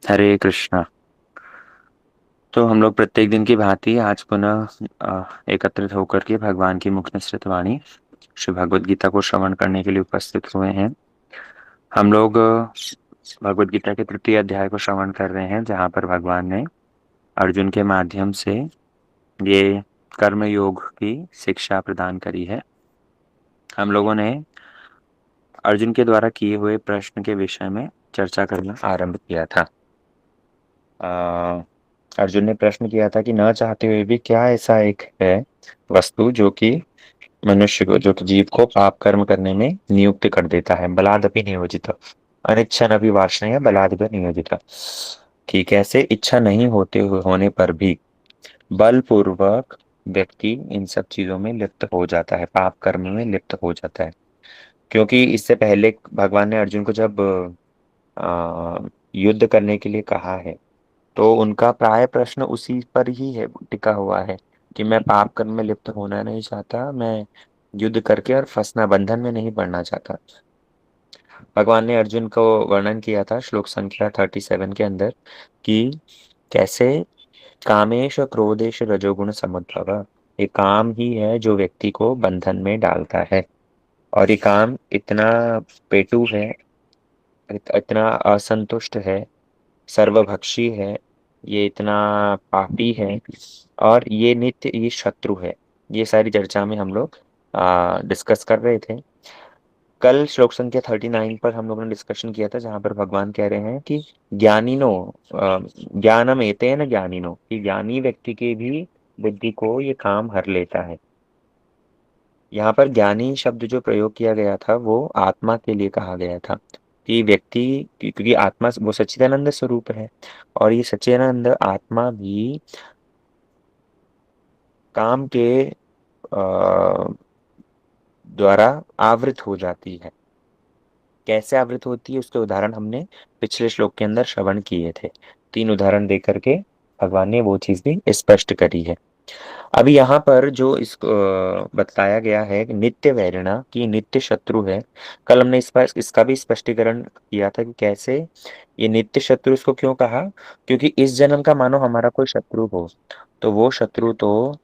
हरे कृष्णा। तो हम लोग प्रत्येक दिन की भांति आज पुनः एकत्रित होकर के भगवान की मुख निसृत वाणी श्री भगवद गीता को श्रवण करने के लिए उपस्थित हुए हैं। हम लोग भगवद गीता के तृतीय अध्याय को श्रवण कर रहे हैं, जहाँ पर भगवान ने अर्जुन के माध्यम से ये कर्म योग की शिक्षा प्रदान करी है। हम लोगों ने अर्जुन के द्वारा किए हुए प्रश्न के विषय में चर्चा करना आरंभ किया था। अर्जुन ने प्रश्न किया था कि न चाहते हुए भी क्या ऐसा एक है वस्तु जो कि मनुष्य को, जो कि जीव को पाप कर्म करने में नियुक्त कर देता है। बलादपि नियोजित अनिच्छन अभी वार्ष्णेय बलादपि नियोजित, कि कैसे इच्छा नहीं होते हुए होने पर भी बलपूर्वक व्यक्ति इन सब चीजों में लिप्त हो जाता है, पाप कर्म में लिप्त हो जाता है। क्योंकि इससे पहले भगवान ने अर्जुन को जब युद्ध करने के लिए कहा है, तो उनका प्राय प्रश्न उसी पर ही है, टिका हुआ है कि मैं पाप कर्म में लिप्त होना नहीं चाहता, मैं युद्ध करके और फंसना, बंधन में नहीं पड़ना चाहता। भगवान ने अर्जुन को वर्णन किया था श्लोक संख्या 37 के अंदर कि कैसे कामेश क्रोधेश रजोगुण समुद्भव, ये काम ही है जो व्यक्ति को बंधन में डालता है। और ये काम इतना पेटू है, इतना असंतुष्ट है, सर्वभक्षी है, ये इतना पापी है, और ये नित्य ये शत्रु है। ये सारी चर्चा में हम लोग डिस्कस कर रहे थे। कल श्लोक संख्या 39 पर हम लोगों ने डिस्कशन किया था, जहां पर भगवान कह रहे हैं कि ज्ञानिनो ज्ञानम एतेन ज्ञानिनो, कि ज्ञानी व्यक्ति की भी बुद्धि को ये काम हर लेता है। यहाँ पर ज्ञानी शब्द जो प्रयोग किया गया था वो आत्मा के लिए कहा गया था, कि व्यक्ति, क्योंकि आत्मा वो सच्चिदानंद स्वरूप है, और ये सच्चिदानंद आत्मा भी काम के द्वारा आवृत हो जाती है। कैसे आवृत होती है उसके उदाहरण हमने पिछले श्लोक के अंदर श्रवण किए थे। 3 उदाहरण दे करके भगवान ने वो चीज भी स्पष्ट करी है। अभी यहाँ पर जो इसको बताया गया है कि नित्य वैरिणा की नित्य शत्रु है। कल हमने इस पर इसका भी स्पष्टीकरण किया था कि कैसे ये नित्य शत्रु इसको क्यों कहा। क्योंकि इस जन्म का मानो हमारा कोई शत्रु हो, तो वो शत्रु तो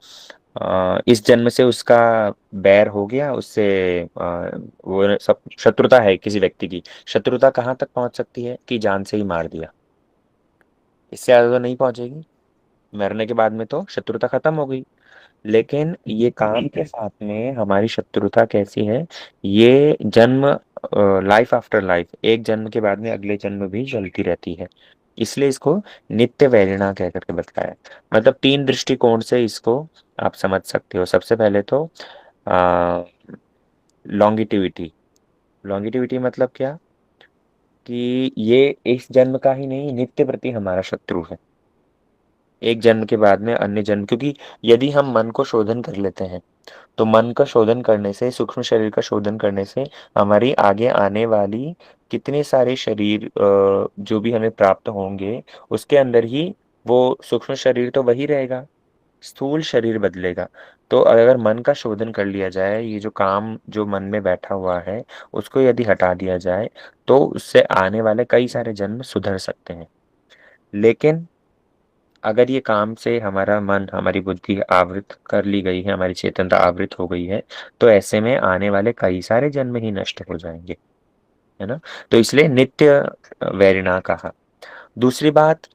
इस जन्म से उसका बैर हो गया, उससे वो सब शत्रुता है किसी व्यक्ति की। शत्रुता कहाँ तक पहुंच सकती है कि जान से ही मार दिया, इससे ज्यादा तो नहीं पहुंचेगी। मरने के बाद में तो शत्रुता खत्म हो गई। लेकिन ये काम के साथ में हमारी शत्रुता कैसी है, ये जन्म, लाइफ आफ्टर लाइफ, एक जन्म के बाद में अगले जन्म भी चलती रहती है। इसलिए इसको नित्य वैरिणा कह करके बताया है। मतलब 3 दृष्टिकोण से इसको आप समझ सकते हो। सबसे पहले तो लॉन्गिटिविटी। लॉन्गिटिविटी मतलब क्या, कि ये इस जन्म का ही नहीं, नित्य प्रति हमारा शत्रु है। एक जन्म के बाद में अन्य जन्म, क्योंकि यदि हम मन को शोधन कर लेते हैं, तो मन का शोधन करने से, सूक्ष्म शरीर का शोधन करने से हमारी आगे आने वाली कितने सारे शरीर जो भी हमें प्राप्त होंगे, उसके अंदर ही वो सूक्ष्म शरीर तो वही रहेगा, स्थूल शरीर बदलेगा। तो अगर मन का शोधन कर लिया जाए, ये जो काम जो मन में बैठा हुआ है उसको यदि हटा दिया जाए, तो उससे आने वाले कई सारे जन्म सुधर सकते हैं। लेकिन अगर ये काम से हमारा मन, हमारी बुद्धि आवृत कर ली गई है, हमारी चेतनता आवृत हो गई है, तो ऐसे में आने वाले कई सारे जन्म ही नष्ट हो जाएंगे, है ना। तो इसलिए नित्य वैरिणा कहा। दूसरी बात,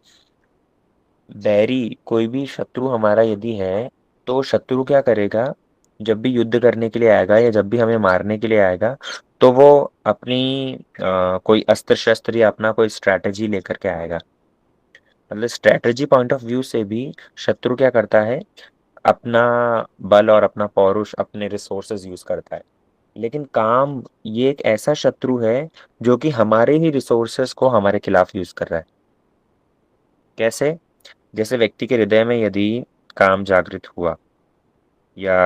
बैरी, कोई भी शत्रु हमारा यदि है, तो शत्रु क्या करेगा, जब भी युद्ध करने के लिए आएगा या जब भी हमें मारने के लिए आएगा, तो वो अपनी कोई अस्त्र शस्त्र या अपना कोई स्ट्रैटेजी लेकर के आएगा। मतलब स्ट्रैटेजी पॉइंट ऑफ व्यू से भी शत्रु क्या करता है, अपना बल और अपना पौरुष, अपने रिसोर्सेज यूज करता है। लेकिन काम ये एक ऐसा शत्रु है जो कि हमारे ही रिसोर्सेज को हमारे खिलाफ यूज कर रहा है। कैसे, जैसे व्यक्ति के हृदय में यदि काम जागृत हुआ, या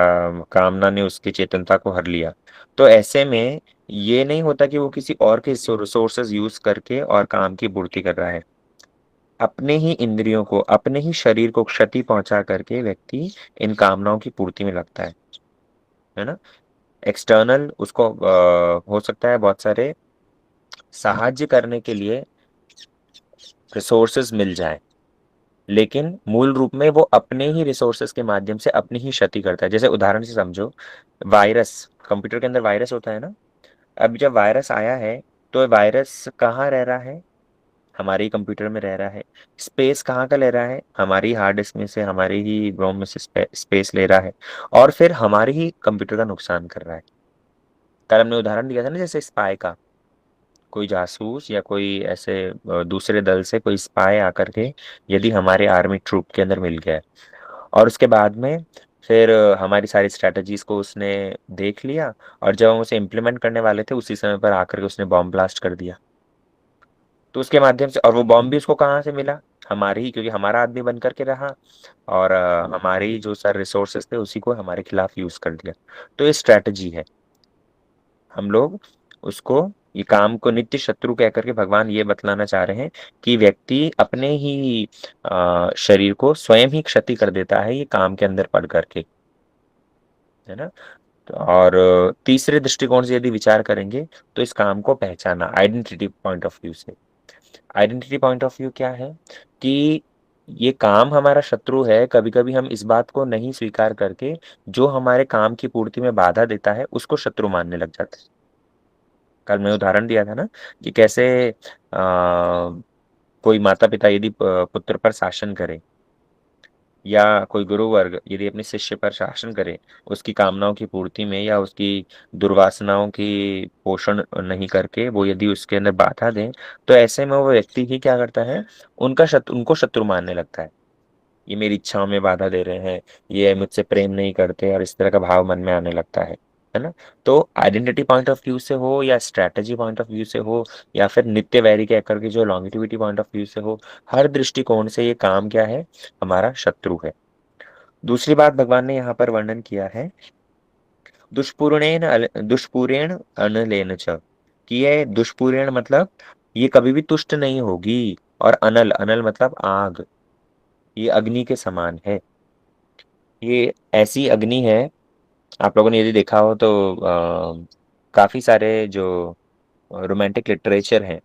कामना ने उसकी चेतनता को हर लिया, तो ऐसे में ये नहीं होता कि वो किसी और के रिसोर्सेज यूज करके और काम की पूर्ति कर रहा है। अपने ही इंद्रियों को, अपने ही शरीर को क्षति पहुंचा करके व्यक्ति इन कामनाओं की पूर्ति में लगता है ना। एक्सटर्नल उसको हो सकता है बहुत सारे साहाଯ୍य करने के लिए रिसोर्सेज मिल जाए, लेकिन मूल रूप में वो अपने ही रिसोर्सेज के माध्यम से अपनी ही क्षति करता है। जैसे उदाहरण से समझो, वायरस, कंप्यूटर के अंदर वायरस होता है ना। अब जब वायरस आया है, तो वायरस कहाँ रह रहा है? हमारे ही कंप्यूटर में रह रहा है। स्पेस कहाँ का ले रहा है? हमारी हार्ड डिस्क में से, हमारी ही रोम में से स्पेस ले रहा है, और फिर हमारे ही कंप्यूटर का नुकसान कर रहा है। कल हमने उदाहरण दिया था ना, जैसे स्पाई का, कोई जासूस या कोई ऐसे दूसरे दल से कोई स्पाई आकर के यदि हमारे आर्मी ट्रूप के अंदर मिल गया है, और उसके बाद में फिर हमारी सारी स्ट्रेटजीज को उसने देख लिया, और जब हम उसे इम्प्लीमेंट करने वाले थे उसी समय पर आकर के उसने बॉम्ब ब्लास्ट कर दिया। तो उसके माध्यम से, और वो बॉम्ब भी उसको कहाँ से मिला? हमारे ही, क्योंकि हमारा आदमी बन करके रहा, और हमारे ही जो सर रिसोर्सेस थे उसी को हमारे खिलाफ यूज कर दिया। तो ये स्ट्रैटेजी है। हम लोग उसको, ये काम को नित्य शत्रु कह करके भगवान ये बतलाना चाह रहे हैं कि व्यक्ति अपने ही शरीर को स्वयं ही क्षति कर देता है ये काम के अंदर पड़ करके, है ना। तो और तीसरे दृष्टिकोण से यदि विचार करेंगे, तो इस काम को पहचाना आइडेंटिटी पॉइंट ऑफ व्यू से। आइडेंटिटी पॉइंट ऑफ व्यू क्या है कि ये काम हमारा शत्रु है, कभी कभी हम इस बात को नहीं स्वीकार करके जो हमारे काम की पूर्ति में बाधा देता है उसको शत्रु मानने लग जाते हैं। कल मैं उदाहरण दिया था ना कि कैसे कोई माता पिता यदि पुत्र पर शासन करे, या कोई गुरु वर्ग यदि अपने शिष्य पर शासन करे, उसकी कामनाओं की पूर्ति में या उसकी दुर्वासनाओं की पोषण नहीं करके वो यदि उसके अंदर बाधा दें, तो ऐसे में वो व्यक्ति ही क्या करता है? उनको शत्रु मानने लगता है। ये मेरी इच्छाओं में बाधा दे रहे हैं, ये मुझसे प्रेम नहीं करते, और इस तरह का भाव मन में आने लगता है ना। तो आइडेंटिटी पॉइंट ऑफ व्यू से हो, या स्ट्रैटेजी पॉइंट ऑफ व्यू से हो, या फिर नित्य वैरी के आकर के जो लॉन्गिटिविटी पॉइंट ऑफ व्यू से हो, हर दृष्टिकोण से ये काम क्या है? हमारा शत्रु है। दूसरी बात भगवान ने यहाँ पर वर्णन किया है, दुष्पूरेण अनलेन च, कि ये दुष्पूरेण मतलब ये कभी भी तुष्ट नहीं होगी, और अनल, अनल मतलब आग, ये अग्नि के समान है। ये ऐसी अग्नि है, आप लोगों ने यदि देखा हो तो काफी सारे जो रोमांटिक लिटरेचर हैं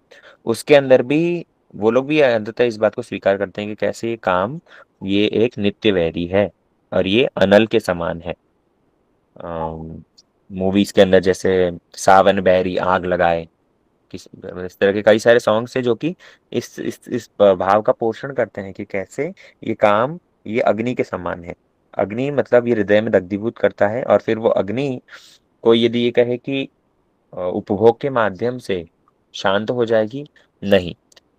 उसके अंदर भी वो लोग भी अंततः इस बात को स्वीकार करते हैं कि कैसे ये काम, ये एक नित्य वैरी है, और ये अनल के समान है। मूवीज के अंदर जैसे सावन बहरी आग लगाए, इस तरह के कई सारे सॉन्ग्स हैं जो कि इस भाव का पोषण करते हैं कि कैसे ये काम, ये अग्नि के समान है। अग्नि मतलब ये हृदय में दग्धीभूत करता है, और फिर वो अग्नि को यदि ये कहे कि उपभोग के माध्यम से शांत हो जाएगी, नहीं।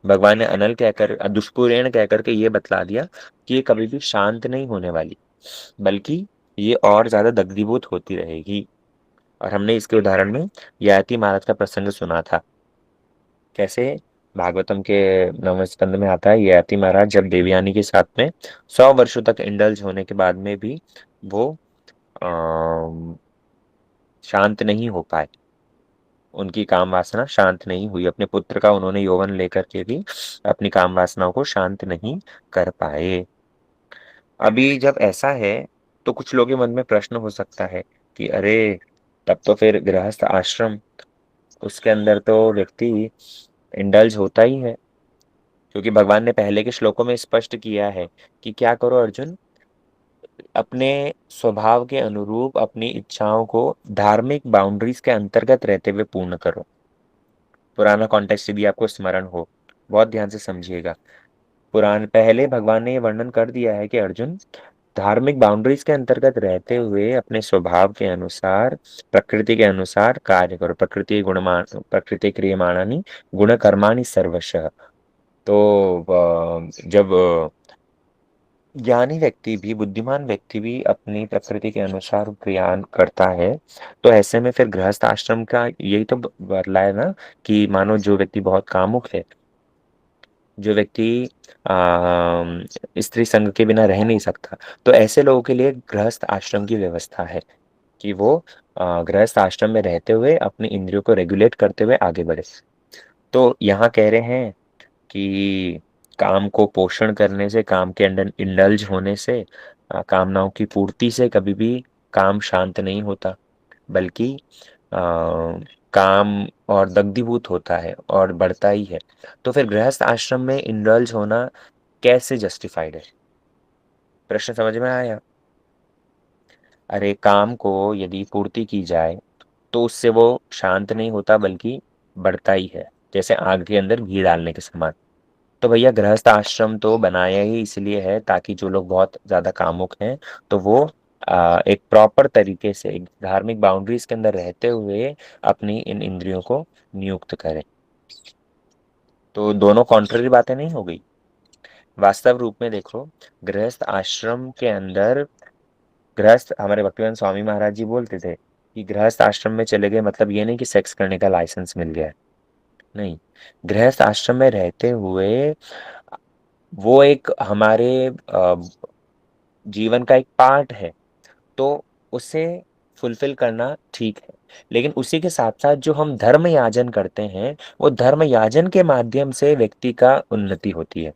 भगवान ने अनल कहकर, दुष्पूरेण कहकर के ये बतला दिया कि ये कभी भी शांत नहीं होने वाली, बल्कि ये और ज्यादा दग्धीभूत होती रहेगी। और हमने इसके उदाहरण में ययाति महाराज का प्रसंग सुना था, कैसे भागवतम के 9वें स्कंद में आता है, ययाति महाराज जब देवयानी के साथ में 100 वर्षों तक इंडल्ज होने के बाद में भी वो अम, शांत नहीं हो पाए, उनकी काम वासना शांत नहीं हुई, अपने पुत्र का उन्होंने यौवन लेकर के भी अपनी काम वासनाओं को शांत नहीं कर पाए। अभी जब ऐसा है, तो कुछ लोगों के मन में प्रश्न हो सकता है कि अरे, तब तो फिर गृहस्थ आश्रम, उसके अंदर तो व्यक्ति इंडल्ज होता ही है, क्योंकि भगवान ने पहले के श्लोकों में स्पष्ट किया है कि क्या करो अर्जुन, अपने स्वभाव के अनुरूप अपनी इच्छाओं को धार्मिक बाउंड्रीज के अंतर्गत रहते हुए पूर्ण करो। पुराना कॉन्टेक्स्ट यदि आपको स्मरण हो, बहुत ध्यान से समझिएगा। पुराण पहले भगवान ने ये वर्णन कर दिया है कि अर्जुन, धार्मिक बाउंड्रीज के अंतर्गत रहते हुए अपने स्वभाव के अनुसार, प्रकृति के अनुसार कार्य करो। प्रकृति क्रियमाणानि गुण कर्माणि सर्वशः। तो जब ज्ञानी व्यक्ति भी, बुद्धिमान व्यक्ति भी अपनी प्रकृति के अनुसार क्रियान करता है, तो ऐसे में फिर गृहस्थ आश्रम का यही तो बतलाया ना, कि मानो जो व्यक्ति बहुत कामुक है, जो व्यक्ति स्त्री संग के बिना रह नहीं सकता, तो ऐसे लोगों के लिए गृहस्थ आश्रम की व्यवस्था है कि वो गृहस्थ आश्रम में रहते हुए अपनी इंद्रियों को रेगुलेट करते हुए आगे बढ़े। तो यहाँ कह रहे हैं कि काम को पोषण करने से, काम के अंदर इंडल्ज होने से, कामनाओं की पूर्ति से कभी भी काम शांत नहीं होता, बल्कि काम और दग्धीभूत होता है और बढ़ता ही है, तो फिर गृहस्थ आश्रम में इंडल्ज होना कैसे जस्टिफाइड है? प्रश्न समझ में आया? अरे काम को यदि पूर्ति की जाए तो उससे वो शांत नहीं होता बल्कि बढ़ता ही है, जैसे आग के अंदर घी डालने के समान। तो भैया गृहस्थ आश्रम तो बनाया ही इसलिए है ताकि जो लोग बहुत ज्यादा कामुक हैं तो वो एक प्रॉपर तरीके से एक धार्मिक बाउंड्रीज के अंदर रहते हुए अपनी इन इंद्रियों को नियुक्त करें। तो दोनों कॉन्ट्ररी बातें नहीं हो गई। वास्तव रूप में देखो, गृहस्थ आश्रम के अंदर गृहस्थ, हमारे भक्तिवेदांत स्वामी महाराज जी बोलते थे कि गृहस्थ आश्रम में चले गए मतलब ये नहीं कि सेक्स करने का लाइसेंस मिल गया है। नहीं, गृहस्थ आश्रम में रहते हुए वो एक हमारे जीवन का एक पार्ट है, तो उसे फुलफिल करना ठीक है। लेकिन उसी के साथ साथ जो हम धर्म याजन करते हैं वो धर्म याजन के माध्यम से व्यक्ति का उन्नति होती है।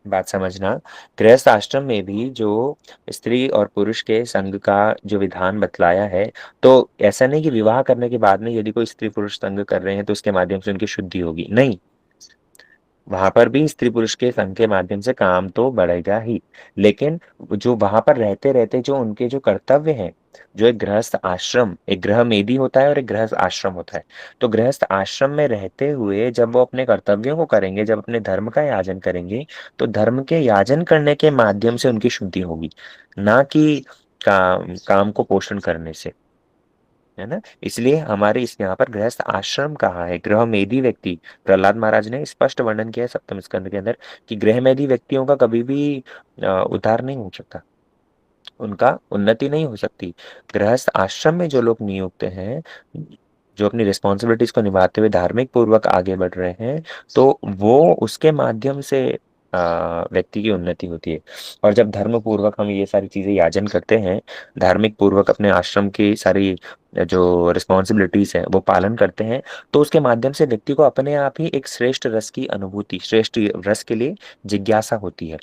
बात समझना, गृहस्थ आश्रम में भी जो स्त्री और पुरुष के संग का जो विधान बतलाया है, तो ऐसा नहीं कि विवाह करने के बाद में यदि कोई स्त्री पुरुष संग कर रहे हैं तो उसके माध्यम से उनकी शुद्धि होगी, नहीं। वहां पर भी स्त्री पुरुष के संघ के माध्यम से काम तो बढ़ेगा ही, लेकिन जो वहां पर रहते रहते जो उनके जो कर्तव्य हैं, जो एक गृहस्थ आश्रम, एक गृह मेदी होता है और एक गृहस्थ आश्रम होता है। तो गृहस्थ आश्रम में रहते हुए जब वो अपने कर्तव्यों को करेंगे, जब अपने धर्म का याजन करेंगे, तो धर्म के याजन करने के माध्यम से उनकी शुद्धि होगी, ना कि काम को पोषण करने से। है ना? इसलिए हमारे इस यहाँ पर गृहस्थ आश्रम कहा है, गृह मेधी व्यक्ति। प्रहलाद महाराज ने स्पष्ट वर्णन किया है सप्तम स्कंद के अंदर कि गृह मेधी व्यक्तियों का कभी भी उद्धार नहीं हो सकता, उनका उन्नति नहीं हो सकती। गृहस्थ आश्रम में जो लोग नियुक्त हैं, जो अपनी रिस्पॉन्सिबिलिटीज को निभाते हुए धार्मिक पूर्वक आगे बढ़ रहे हैं, तो वो उसके माध्यम से व्यक्ति की उन्नति होती है। और जब धर्म पूर्वक हम ये सारी चीजें याजन करते हैं, धार्मिक पूर्वक अपने आश्रम की सारी जो रिस्पॉन्सिबिलिटीज है वो पालन करते हैं, तो उसके माध्यम से व्यक्ति को अपने आप ही एक श्रेष्ठ रस की अनुभूति, श्रेष्ठ रस के लिए जिज्ञासा होती है।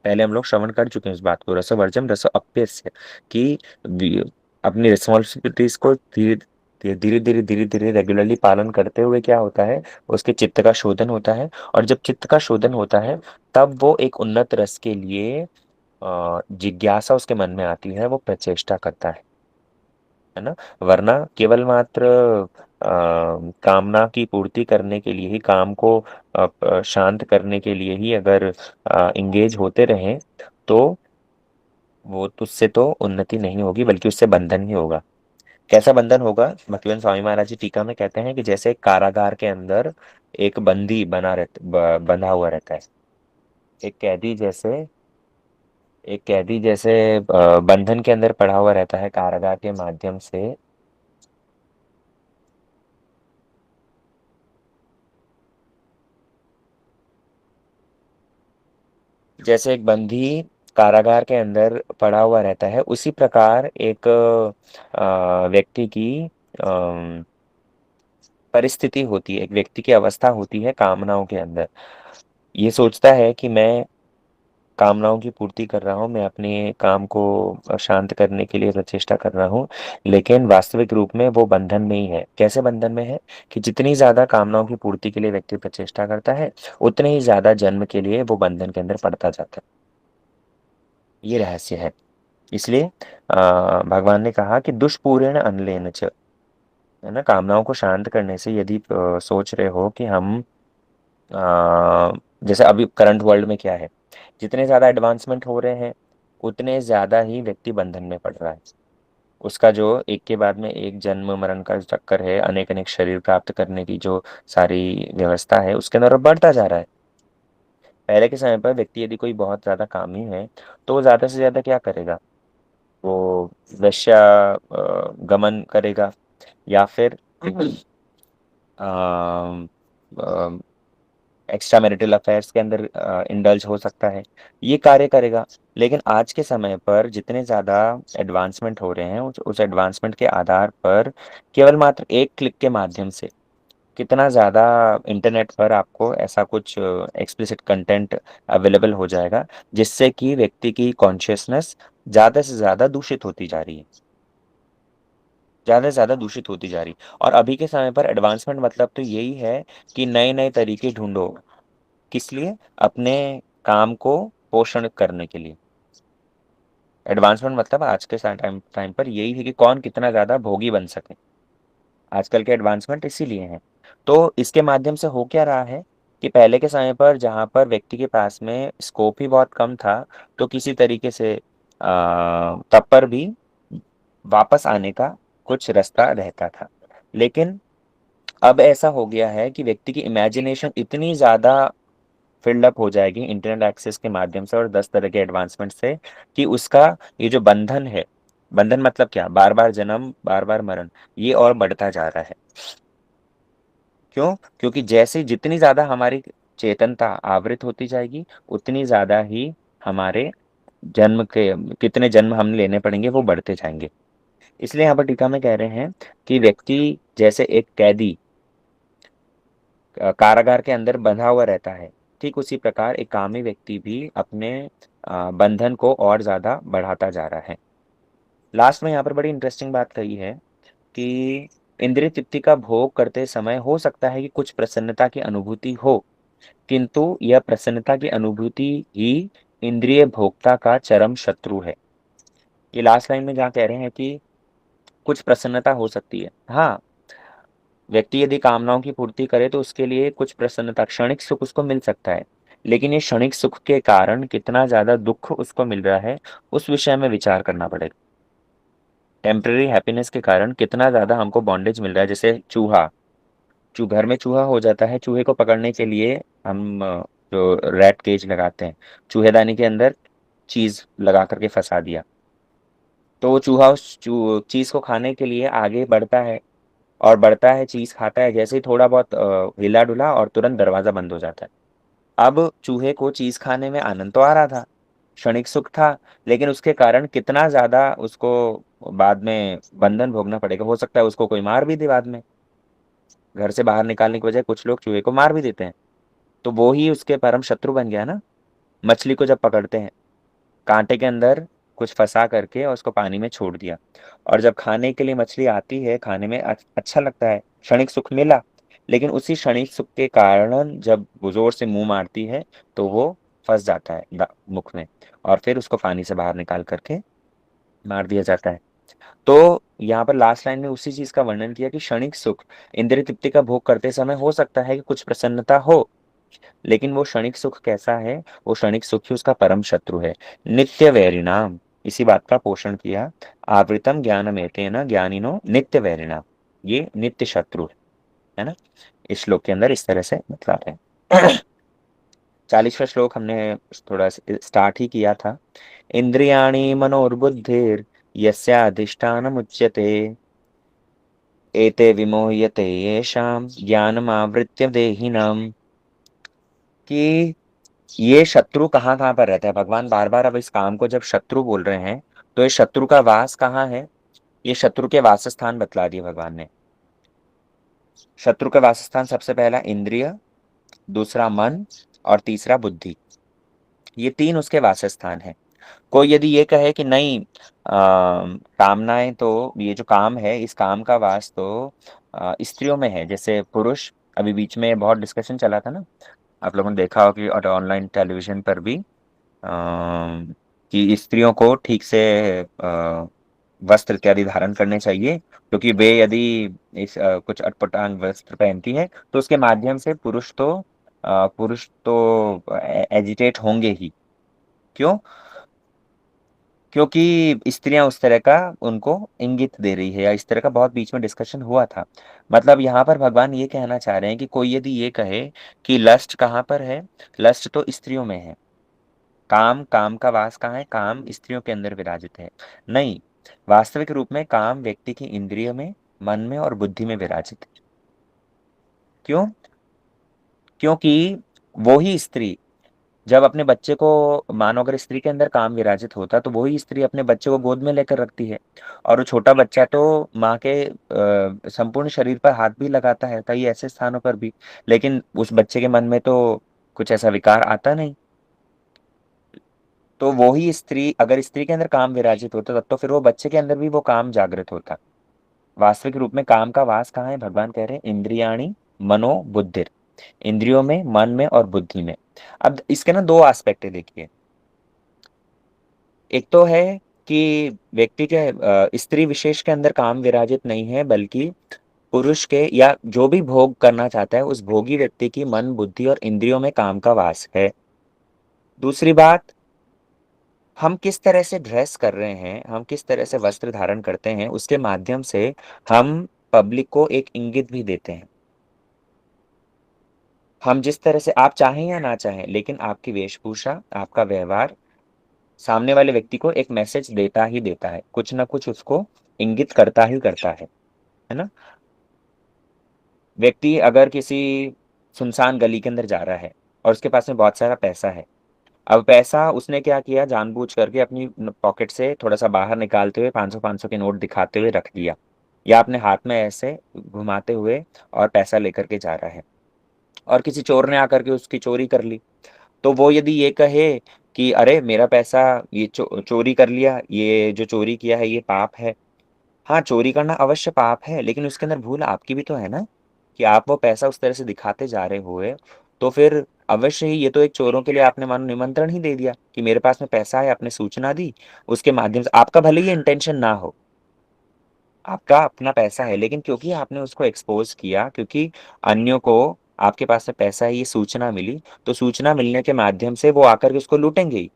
पहले हम लोग श्रवण कर चुके हैं इस बात को, रसवर्जम रस अप्यस्य, कि अपनी रिस्पॉन्सिबिलिटीज को धीरे धीरे धीरे धीरे धीरे रेगुलरली पालन करते हुए क्या होता है, उसके चित्त का शोधन होता है। और जब चित्त का शोधन होता है तब वो एक उन्नत रस के लिए जिज्ञासा उसके मन में आती है, वो प्रचेष्टा करता है ना। वरना केवल मात्र कामना की पूर्ति करने के लिए ही, काम को शांत करने के लिए ही अगर इंगेज होते रहें, तो वो उससे तो उन्नति नहीं होगी बल्कि उससे बंधन ही होगा। कैसा बंधन होगा? भक्तिवेदांत स्वामी महाराज जी टीका में कहते हैं कि जैसे एक कारागार के अंदर एक बंदी बंधा हुआ रहता है, एक कैदी जैसे एक कैदी जैसे बंधन के अंदर पड़ा हुआ रहता है कारागार के माध्यम से। जैसे एक बंदी कारागार के अंदर पड़ा हुआ रहता है, उसी प्रकार एक व्यक्ति की परिस्थिति होती है, एक व्यक्ति की अवस्था होती है कामनाओं के अंदर। ये सोचता है कि मैं कामनाओं की पूर्ति कर रहा हूँ, मैं अपने काम को शांत करने के लिए प्रचेष्टा कर रहा हूँ, लेकिन वास्तविक रूप में वो बंधन में ही है। कैसे बंधन में है? कि जितनी ज्यादा कामनाओं की पूर्ति के लिए व्यक्ति प्रचेष्टा करता है, उतने ही ज्यादा जन्म के लिए वो बंधन के अंदर पड़ता जाता है। ये रहस्य है। इसलिए भगवान ने कहा कि दुष्पूरेण अनलेन च, है ना, कामनाओं को शांत करने से यदि सोच रहे हो कि हम जैसे अभी करंट वर्ल्ड में क्या है, जितने ज्यादा एडवांसमेंट हो रहे हैं उतने ज्यादा ही व्यक्ति बंधन में पड़ रहा है। उसका जो एक के बाद में एक जन्म मरण का चक्कर है, अनेक अनेक शरीर प्राप्त करने की जो सारी व्यवस्था है उसके अंदर अब बढ़ता जा रहा है। पहले के समय पर व्यक्ति यदि कोई बहुत ज्यादा कामी है तो वो ज्यादा से ज्यादा क्या करेगा, वो वेश्या गमन करेगा, या फिर एक्स्ट्रा मैरिटल अफेयर्स के अंदर इंडल्ज हो सकता है, ये कार्य करेगा। लेकिन आज के समय पर जितने ज्यादा एडवांसमेंट हो रहे हैं, उस एडवांसमेंट के आधार पर केवल मात्र एक क्लिक के माध्यम से कितना ज्यादा इंटरनेट पर आपको ऐसा कुछ एक्सप्लिसिट कंटेंट अवेलेबल हो जाएगा, जिससे कि व्यक्ति की कॉन्शियसनेस ज्यादा से ज्यादा दूषित होती जा रही है। ज़्यादा से ज़्यादा दूषित होती जा रही। और अभी के समय पर एडवांसमेंट मतलब तो यही है कि नए-नए तरीके ढूँढो। किस लिए? अपने काम को पोषण करने के लिए। एडवांसमेंट मतलब आज के टाइम टाइम पर यही है कि कौन कितना ज़्यादा भोगी बन सके। आजकल के एडवांसमेंट इसीलिए हैं। तो इसके माध्यम से हो क्या रहा है कि पहले के समय पर जहाँ पर व्यक्ति के पास में स्कोप ही बहुत कम था, तो किसी तरीके से तब पर भी वापस आने का कुछ रास्ता रहता था। लेकिन अब ऐसा हो गया है कि व्यक्ति की इमेजिनेशन इतनी ज़्यादा फ़िल्ड अप हो जाएगी इंटरनेट एक्सेस के माध्यम से और 10 तरह के एडवांसमेंट से, कि उसका ये जो बंधन है, बंधन मतलब क्या? बार-बार जन्म, बार-बार मरण, ये और बढ़ता जा रहा है। क्यों? क्योंकि जैसे जितनी ज़्यादा हमारी चेतनता आवृत होती जाएगी, उतनी ज़्यादा ही हमारे जन्म के कितने जन्म हम लेने पड़ेंगे वो बढ़ते जाएँगे। इसलिए यहाँ पर टीका में कह रहे हैं कि व्यक्ति जैसे एक कैदी कारागार के अंदर बंधा हुआ रहता है, ठीक उसी प्रकार एक कामी व्यक्ति भी अपने बंधन को और ज़्यादा बढ़ाता जा रहा है। लास्ट में यहाँ पर बड़ी इंटरेस्टिंग बात कही है कि इंद्रिय तृप्ति का भोग करते समय हो सकता है कि कुछ प्रसन्नता की अनुभूति हो, किंतु यह प्रसन्नता की अनुभूति ही इंद्रिय भोक्ता का चरम शत्रु है। ये लास्ट लाइन में जहाँ कह रहे हैं कि कुछ प्रसन्नता हो सकती है। हाँ, व्यक्ति यदि कामनाओं की पूर्ति करे तो उसके लिए कुछ प्रसन्नता, क्षणिक सुख उसको मिल सकता है। लेकिन ये क्षणिक सुख के कारण कितना ज़्यादा दुःख उसको मिल रहा है, उस विषय में विचार करना पड़ेगा। टेम्परेरी हैप्पीनेस के कारण कितना ज़्यादा हमको बॉन्डेज मिल रहा है, जैसे चूहा, घर में चूहा हो जाता है, चूहे को पकड़ने के लिए हम जो रैट केज लगाते हैं, चूहेदानी के अंदर चीज़ लगा कर के फँसा दिया। तो वो चूहा उस चीज़ को खाने के लिए आगे बढ़ता है और बढ़ता है, चीज़ खाता है, जैसे ही थोड़ा बहुत हिला-डुला और तुरंत दरवाज़ा बंद हो जाता है। अब चूहे को चीज़ खाने में आनंद तो आ रहा था, क्षणिक सुख था, लेकिन उसके कारण कितना ज़्यादा उसको बाद में बंधन भोगना पड़ेगा। हो सकता है उसको कोई मार भी दे बाद में। घर से बाहर निकालने की बजाय कुछ लोग चूहे को मार भी देते हैं। तो वो ही उसके परम शत्रु बन गया ना। मछली को जब पकड़ते हैं, काँटे के अंदर कुछ फँसा करके और उसको पानी में छोड़ दिया, और जब खाने के लिए मछली आती है, खाने में अच्छा लगता है, क्षणिक सुख मिला, लेकिन उसी क्षणिक सुख के कारण जब वो ज़ोर से मुँह मारती है, तो वो फँस जाता है मुख में, और फिर उसको पानी से बाहर निकाल करके मार दिया जाता है। तो यहाँ पर लास्ट लाइन में उसी चीज़ का वर्णन किया कि क्षणिक सुख, इंद्रिय तृप्ति का भोग करते समय हो सकता है कि कुछ प्रसन्नता हो, लेकिन वो क्षणिक सुख कैसा है? वो क्षणिक सुख ही उसका परम शत्रु है। नित्य वैरिणाम, इसी बात का पोषण किया। आवृतम ज्ञानमेतेन ज्ञानिनो नित्य वैरिणाम, ये नित्य शत्रु है ना? इस श्लोक के अंदर इस तरह से बतला रहे हैं। 40वां श्लोक हमने थोड़ा स्टार्ट ही किया था। इंद्रियाणि मनोर्बुद्धिर यस्याधिष्ठानमुच्यते एते विमोह्यते येषां ज्ञानमावृत्य देहिनाम्, कि ये शत्रु कहाँ-कहाँ पर रहता है? भगवान बार-बार अब इस काम को जब शत्रु बोल रहे हैं, तो ये शत्रु का वास कहाँ है? ये शत्रु के वासस्थान बतला दिए भगवान ने। शत्रु का वासस्थान सबसे पहला इंद्रिय, दूसरा मन और तीसरा बुद्धि। ये 3 उसके वासस्थान हैं। कोई यदि ये कहे कि नहीं, कामनाएँ तो, ये जो काम है, इस काम का वास तो स्त्रियों में है। जैसे पुरुष, अभी बीच में बहुत डिस्कशन चला था ना, आप लोगों ने देखा होगा कि और ऑनलाइन टेलीविज़न पर भी, कि स्त्रियों को ठीक से वस्त्र इत्यादि धारण करने चाहिए, क्योंकि वे यदि कुछ अटपटांग वस्त्र पहनती हैं, तो उसके माध्यम से पुरुष तो एजिटेट होंगे ही। क्यों? क्योंकि स्त्रियाँ उस तरह का उनको इंगित दे रही है, या इस तरह का बहुत बीच में डिस्कशन हुआ था। मतलब यहाँ पर भगवान ये कहना चाह रहे हैं कि कोई यदि ये कहे कि लस्ट कहाँ पर है? लस्ट तो स्त्रियों में है। काम का वास कहाँ है? काम स्त्रियों के अंदर विराजित है। नहीं, वास्तविक रूप में काम व्यक्ति की इंद्रिय में, मन में और बुद्धि में विराजित है। क्यों? क्योंकि वो ही स्त्री जब अपने बच्चे को, मानो अगर स्त्री के अंदर काम विराजित होता, तो वही स्त्री अपने बच्चे को गोद में लेकर रखती है, और वो छोटा बच्चा तो माँ के संपूर्ण शरीर पर हाथ भी लगाता है, कई ऐसे स्थानों पर भी, लेकिन उस बच्चे के मन में तो कुछ ऐसा विकार आता नहीं। तो वो ही स्त्री, अगर स्त्री के अंदर काम विराजित होता, तब तो फिर वो बच्चे के अंदर भी वो काम जागृत होता। वास्तविक रूप में काम का वास कहाँ है? भगवान कह रहे हैं इंद्रियाणी मनो बुद्धिर, इंद्रियों में, मन में और बुद्धि में। अब इसके ना दो एस्पेक्ट है, देखिए। एक तो है कि व्यक्ति के स्त्री विशेष के अंदर काम विराजित नहीं है, बल्कि पुरुष के या जो भी भोग करना चाहता है उस भोगी व्यक्ति की मन, बुद्धि और इंद्रियों में काम का वास है। दूसरी बात, हम किस तरह से ड्रेस कर रहे हैं, हम किस तरह से वस्त्र धारण करते हैं, उसके माध्यम से हम पब्लिक को एक इंगित भी देते हैं। हम जिस तरह से, आप चाहें या ना चाहें, लेकिन आपकी वेशभूषा, आपका व्यवहार सामने वाले व्यक्ति को एक मैसेज देता ही देता है, कुछ ना कुछ उसको इंगित करता ही करता है ना? व्यक्ति अगर किसी सुनसान गली के अंदर जा रहा है और उसके पास में बहुत सारा पैसा है, अब पैसा उसने क्या किया, जानबूझ करके अपनी पॉकेट से थोड़ा सा बाहर निकालते हुए 500-500 के नोट दिखाते हुए रख दिया, या अपने हाथ में ऐसे घुमाते हुए और पैसा लेकर के जा रहा है, और किसी चोर ने आकर के उसकी चोरी कर ली। तो वो यदि ये कहे कि अरे मेरा पैसा ये चोरी कर लिया, ये जो चोरी किया है ये पाप है। हाँ, चोरी करना अवश्य पाप है, लेकिन उसके अंदर भूल आपकी भी तो है ना, कि आप वो पैसा उस तरह से दिखाते जा रहे हुए। तो फिर अवश्य ही ये तो एक चोरों के लिए आपने मानो निमंत्रण ही दे दिया कि मेरे पास में पैसा है, आपने सूचना दी, उसके माध्यम से आपका भले ही इंटेंशन ना हो, आपका अपना पैसा है, लेकिन क्योंकि आपने उसको एक्सपोज किया, क्योंकि अन्यों को आपके पास में पैसा है ये सूचना मिली, तो सूचना मिलने के माध्यम से वो आकर के उसको लूटेंगे ही।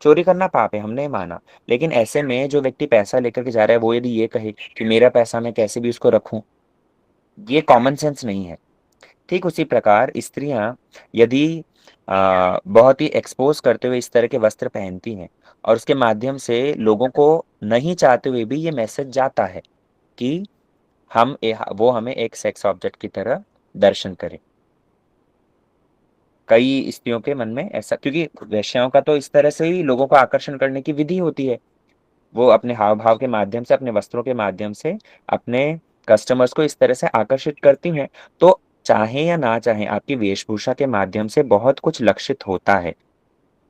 चोरी करना पाप है, हमने माना। लेकिन ऐसे में जो व्यक्ति पैसा लेकर के जा रहा है, वो यदि ये कहे कि मेरा पैसा मैं कैसे भी उसको रखूं, ये कॉमन सेंस नहीं है। ठीक उसी प्रकार स्त्रियां यदि बहुत ही एक्सपोज करते हुए इस तरह के वस्त्र पहनती हैं, और उसके माध्यम से लोगों को नहीं चाहते हुए भी ये मैसेज जाता है कि वो हमें एक सेक्स ऑब्जेक्ट की तरह दर्शन करें। कई स्त्रियों के मन में ऐसा, क्योंकि वेश्याओं का तो इस तरह से ही लोगों को आकर्षण करने की विधि होती है। वो अपने हाव भाव के माध्यम से, अपने वस्त्रों के माध्यम से अपने कस्टमर्स को इस तरह से आकर्षित करती हैं। तो चाहे या ना चाहे, आपकी वेशभूषा के माध्यम से बहुत कुछ लक्षित होता है,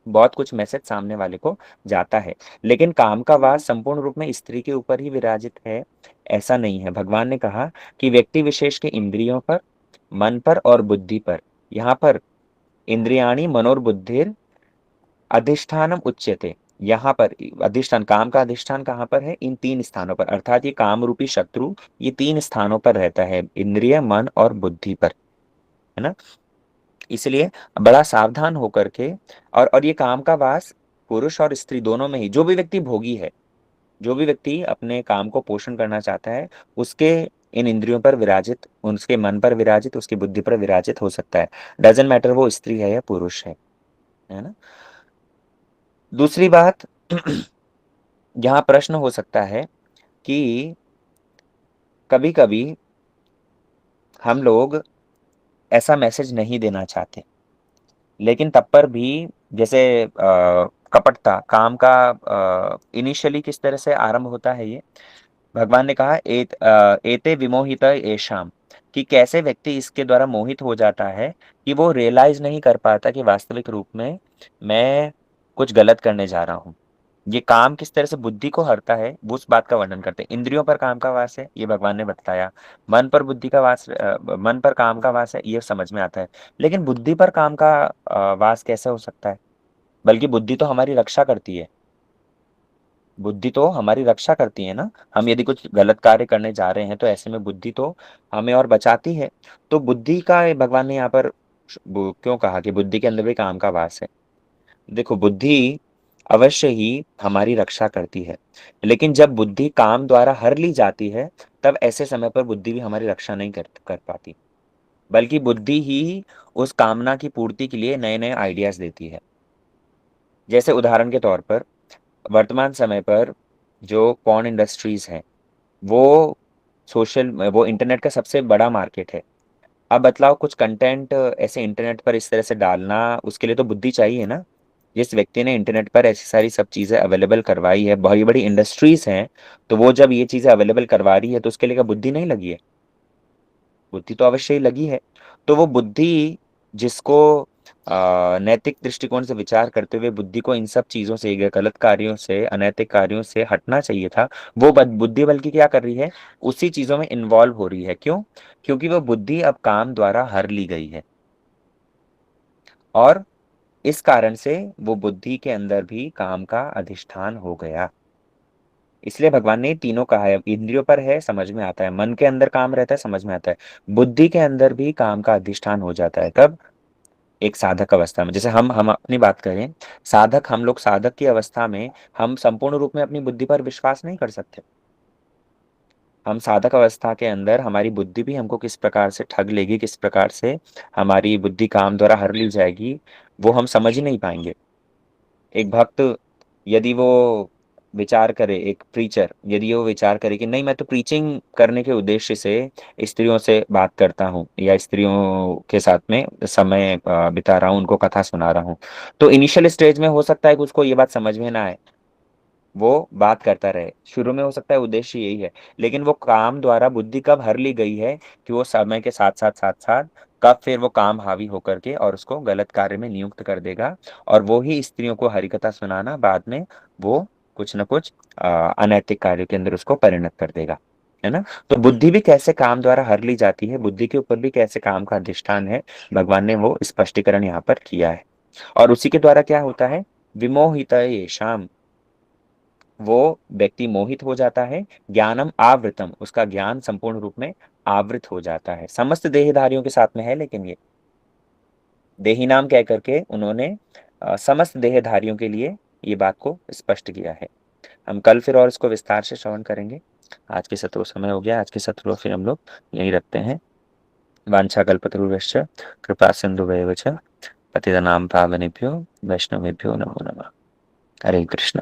बहुत कुछ मैसेज सामने वाले को जाता है। लेकिन काम का वास संपूर्ण रूप में स्त्री के ऊपर ही विराजित है, ऐसा नहीं है। भगवान ने कहा कि व्यक्ति विशेष के इंद्रियों पर, मन पर और बुद्धि पर, यहाँ पर इंद्रियाणी मनोर्बुद्धिर अधिष्ठानम उच्यते, यहाँ पर अधिष्ठान, काम का अधिष्ठान कहाँ पर है? इन तीन स्थानों पर, अर्थात ये काम रूपी शत्रु ये तीन स्थानों पर रहता है, इंद्रिय, मन और बुद्धि पर, है ना? इसलिए बड़ा सावधान होकर के, और ये काम का वास पुरुष और स्त्री दोनों में ही, जो भी व्यक्ति भोगी है, जो भी व्यक्ति अपने काम को पोषण करना चाहता है, उसके इन इंद्रियों पर विराजित, उसके मन पर विराजित, उसकी बुद्धि पर विराजित हो सकता है। डजेंट मैटर वो स्त्री है या पुरुष है ना? दूसरी बात, यहाँ प्रश्न हो सकता है कि कभी कभी हम लोग ऐसा मैसेज नहीं देना चाहते, लेकिन तब पर भी, जैसे कपटता, काम का इनिशियली किस तरह से आरंभ होता है ये, भगवान ने कहा एते विमोहित येषाम, कि कैसे व्यक्ति इसके द्वारा मोहित हो जाता है कि वो रियलाइज नहीं कर पाता कि वास्तविक रूप में मैं कुछ गलत करने जा रहा हूँ। ये काम किस तरह से बुद्धि को हरता है, वो उस बात का वर्णन करते हैं। इंद्रियों पर काम का वास है, ये भगवान ने बताया। मन पर बुद्धि का वास, मन पर काम का वास है, ये समझ में आता है। लेकिन बुद्धि पर काम का वास कैसे हो सकता है? बल्कि बुद्धि तो हमारी रक्षा करती है, बुद्धि तो हमारी रक्षा करती है ना। हम यदि कुछ गलत कार्य करने जा रहे हैं, तो ऐसे में बुद्धि तो हमें और बचाती है। तो बुद्धि का भगवान ने यहाँ पर क्यों कहा कि बुद्धि के अंदर भी काम का वास है? देखो, बुद्धि अवश्य ही हमारी रक्षा करती है, लेकिन जब बुद्धि काम द्वारा हर ली जाती है, तब ऐसे समय पर बुद्धि भी हमारी रक्षा नहीं कर पाती, बल्कि बुद्धि ही उस कामना की पूर्ति के लिए नए नए आइडियाज देती है। जैसे उदाहरण के तौर पर, वर्तमान समय पर जो पॉर्न इंडस्ट्रीज हैं, वो वो इंटरनेट का सबसे बड़ा मार्केट है। अब बतलाओ, कुछ कंटेंट ऐसे इंटरनेट पर इस तरह से डालना, उसके लिए तो बुद्धि चाहिए ना। जिस व्यक्ति ने इंटरनेट पर ऐसी सारी सब चीजें अवेलेबल करवाई है, बड़ी बड़ी इंडस्ट्रीज हैं, तो वो जब ये चीजें अवेलेबल करवा रही है, तो उसके लिए क्या बुद्धि नहीं लगी है? बुद्धि तो अवश्य ही लगी है। तो वो बुद्धि जिसको नैतिक दृष्टिकोण से विचार करते हुए बुद्धि को इन सब चीजों से, गलत कार्यों से, अनैतिक कार्यों से हटना चाहिए था। वो बुद्धि बल्कि क्या कर रही है, उसी चीजों में इन्वॉल्व हो रही है। क्यों? क्योंकि वो बुद्धि अब काम द्वारा हर ली गई है, और इस कारण से वो बुद्धि के अंदर भी काम का अधिष्ठान हो गया। इसलिए भगवान ने तीनों कहा है, इंद्रियों पर है समझ में आता है, मन के अंदर काम रहता है समझ में आता है, बुद्धि के अंदर भी काम का अधिष्ठान हो जाता है। कब? एक साधक अवस्था में। जैसे हम अपनी बात करें, साधक, हम लोग साधक की अवस्था में हम संपूर्ण रूप में अपनी बुद्धि पर विश्वास नहीं कर सकते। हम साधक अवस्था के अंदर हमारी बुद्धि भी हमको किस प्रकार से ठग लेगी, किस प्रकार से हमारी बुद्धि काम द्वारा हर ली जाएगी, वो हम समझ ही नहीं पाएंगे। एक भक्त यदि वो विचार करे, एक प्रीचर यदि वो विचार करे कि नहीं, मैं तो प्रीचिंग करने के उद्देश्य से स्त्रियों से बात करता हूँ या स्त्रियों के साथ में समय बिता रहा हूँ, उनको कथा सुना रहा हूँ, तो इनिशियल स्टेज में हो सकता है कि उसको ये बात समझ में ना आए, वो बात करता रहे, शुरू में हो सकता है उद्देश्य यही है। लेकिन वो काम द्वारा बुद्धि कब हर ली गई है कि वो समय के साथ साथ साथ साथ कब फिर वो काम हावी होकर के और उसको गलत कार्य में नियुक्त कर देगा, और वो ही स्त्रियों को हरिकथा सुनाना बाद में वो कुछ न कुछ अनैतिक कार्यों के अंदर उसको परिणत कर देगा, है ना। तो बुद्धि भी कैसे काम द्वारा हर ली जाती है, बुद्धि के ऊपर भी कैसे काम का अधिष्ठान है, भगवान ने वो स्पष्टीकरण यहाँ पर किया है। और उसी के द्वारा क्या होता है, विमोहित शाम, वो व्यक्ति मोहित हो जाता है, ज्ञानम आवृतम, उसका ज्ञान संपूर्ण रूप में आवृत हो जाता है। समस्त देहधारियों के साथ में है, लेकिन ये देही नाम कह करके उन्होंने समस्त देहधारियों के लिए ये बात को स्पष्ट किया है। हम कल फिर और इसको विस्तार से श्रवण करेंगे। आज के सत्र समय हो गया, आज के सत्र को फिर हम लोग यही रखते हैं। वांछा कल्पतरुभ्यश्च कृपा सिन्धुभ्येव च पतितनां पावनेभ्यो वैष्णवेभ्यो नमो नमः। हरे कृष्ण।